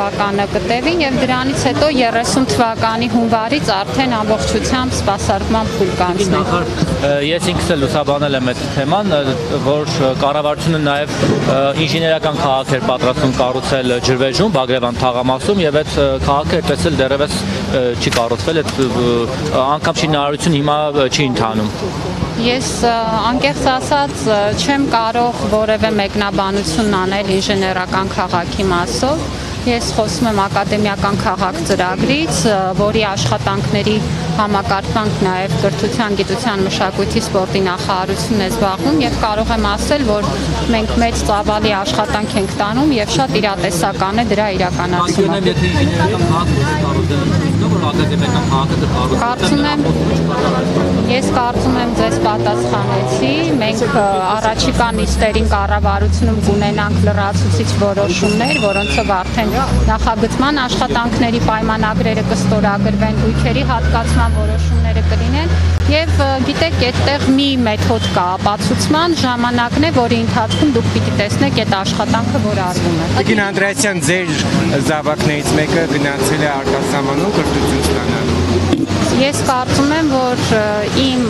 թվականը կտևի եւ դրանից հետո 30 թվականի հունվարից արդեն ամբողջությամբ սպասարկման փուլ կանցնի։ Ես ինքս էլ լուսաբանել եմ այդ թեման, որ կառավարությունը նաեւ ինժեներական քաղաք էր պատրաստում կառուցել Ջրվեժում, Բագրևան թաղամասում եւ այդ քաղաքը այդպես էլ դեռևս չի կառուցվել, այդ անգամ շինարարություն հիմա չի ընթանում։ Ես անկեղծ ասած չեմ կարող որևէ մեկնաբանություն անել ինժեներական քաղաքի մասով։ Ես խոսում եմ ակադեմիական քաղաք ծրագրից, որի աշխատանքների համակարգանք նաև կրթության, գիտության, մշակույթի, սպորտի նախարարությունն է զբաղվում եւ կարող եմ ասել, որ մենք մեծ ծավալի աշխատանք ենք տանում եւ շատ իրատեսական է դրա իրականացումը։ Ես կարծում եմ ձեզ պատասխանեցի, մենք առաջիկա նիստերին կառավարությունում կունենանք լրացուցիչ որոշումներ, որոնցով արդեն նախագծման աշխատանքների պայմանագրերը կստորագրվեն, հույքերի հատկացման որոշումները կլինեն եւ գիտեք, այդտեղ մի մեթոդ կա ապացուցման, ժամանակն է, որի ընթացքում դուք պիտի տեսնեք այդ աշխատանքը, որ արվում է։ Տիկին Անդրեասյան, ձեր զավակներից մեկը գնացել է արտասահմանում կրթություն ստանալու։ Ես կարծում եմ, որ իմ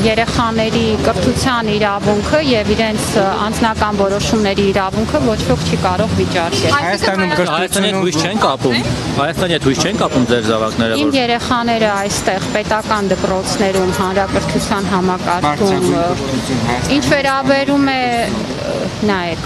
երեխաների կրթության իրավունքը եւ իրենց անձնական որոշումների իրավունքը ոչ ոք չի կարող վիճարկել։ Հայաստանում կրթությունը հույս չեն կապում։ Հայաստանի հետ հույս չեն կապում ձեր զավակները։ Իմ երեխաները այստեղ պետական դպրոցներում հանրակրթության համակարգում ինչ վերաբերում է նայեք,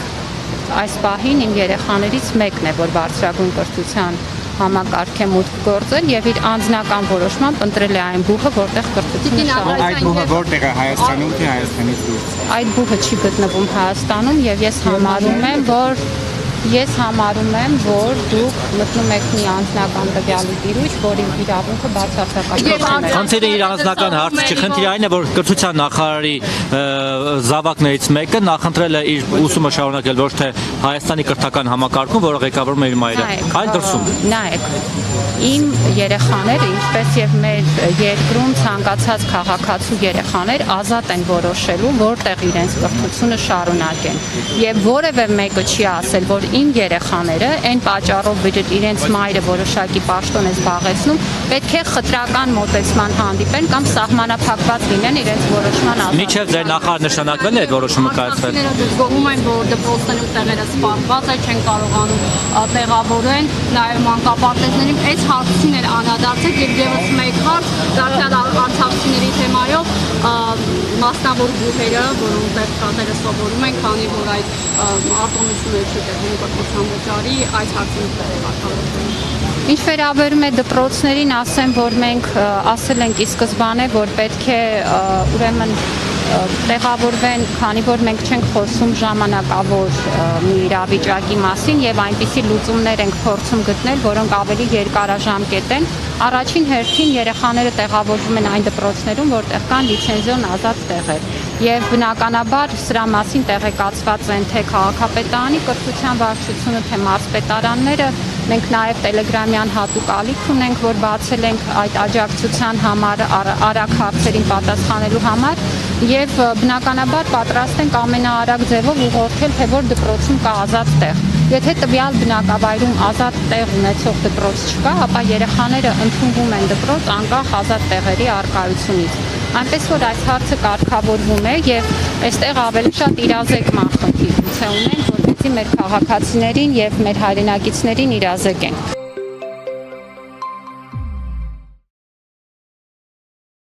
այս պահին իմ երեխաներից մեկն է, որ բարձրագույն կրթության համակարգ է մուտք գործել եւ իր անձնական որոշմամբ ընտրել է այն բուհը, որտեղ կրթությունը շարունակվում է։ Այդ բուհը որտեղ է, Հայաստանում թե Հայաստանից դուրս։ Այդ բուհը չի գտնվում Հայաստանում եւ ես համարում եմ, որ դուք մտնում եք մի անձնական տվյալի տիրույթ, որի իրավունքը բացարձակաբար։ Խնդիրը իր անձնական հարցը չի, խնդիրը այն է, որ կրթության նախարարի զավակներից մեկը նախընտրել է իր ուսումը շարունակել ոչ թե Հայաստանի կրթական համակարգում, որը ղեկավարում է իր մայրը, այլ դրսում։ Նայեք, իմ երեխաները, ինչպես եւ մեր երկրում ցանկացած քաղաքացու երեխաներ ազատ են որոշելու, որտեղ իրենց կրթությունը շարունակեն։ Եվ որևէ մեկը չի ասել, որ իմ երեխաները այն պատճառով, որ իրենց մայրը որոշակի պաշտոն է զբաղեցնում, պետք է խտրական մոտեցման հանդիպեն կամ սահմանափակված լինեն իրենց որոշման ազատությունը։ Մինչև ձեր նախարար նշանակվել է այդ որոշումը կայացվել։ Գոհում են, որ դպրոցներում տեղերը սպառված է, չեն կարողանում տեղավորեն, նաև մանկապարտեզներին այս հարցին էր անդրադարձել եւ եւս մեկ հարց դարձյալ արցախցիների թեմայով մասնավոր բուհերը, որոնց տեղը սովորում են, քանի որ այդ արտոնությունը չի տեղում կրթության վճարի, այս հարցին տեղեկատվություն։ Ինչ վերաբերում է դպրոցներին, ասեմ, որ մենք ասել ենք ի սկզբանե, որ պետք է ուրեմն տեղավորվեն, քանի որ մենք չենք խոսում ժամանակավոր մի իրավիճակի մասին եւ այնպիսի լուծումներ ենք փորձում գտնել, որոնք ավելի երկարաժամկետ են։ Առաջին հերթին երեխաները տեղավորվում են այն դպրոցներում, որտեղ կան լիցենզիոն ազատ տեղեր։ Եվ բնականաբար սրա մասին տեղեկացված են թե քաղաքապետարանի կրթության վարչությունը, թե մարզպետարանները։ Մենք նաև տելեգրամյան հատուկ ալիք ունենք, որ բացել ենք այդ աջակցության համար, արագ հարցերին պատասխանելու համար եւ բնականաբար պատրաստ ենք ամենաարագ ձևով ուղղորդել, թե որ դպրոցում կա ազատ տեղ։ Եթե տվյալ բնակավայրում ազատ տեղ ունեցող դպրոց չկա, ապա երեխաները ընդունվում են դպրոց անկախ ազատ տեղերի առկայությունից։ Այնպես որ այս հարցը կարգավորվում է եւ այստեղ ավելի շատ իրազեկման խնդիր գուցե ունենք, որպեսզի մեր քաղաքացիներին եւ մեր հայրենակիցներին իրազեկենք։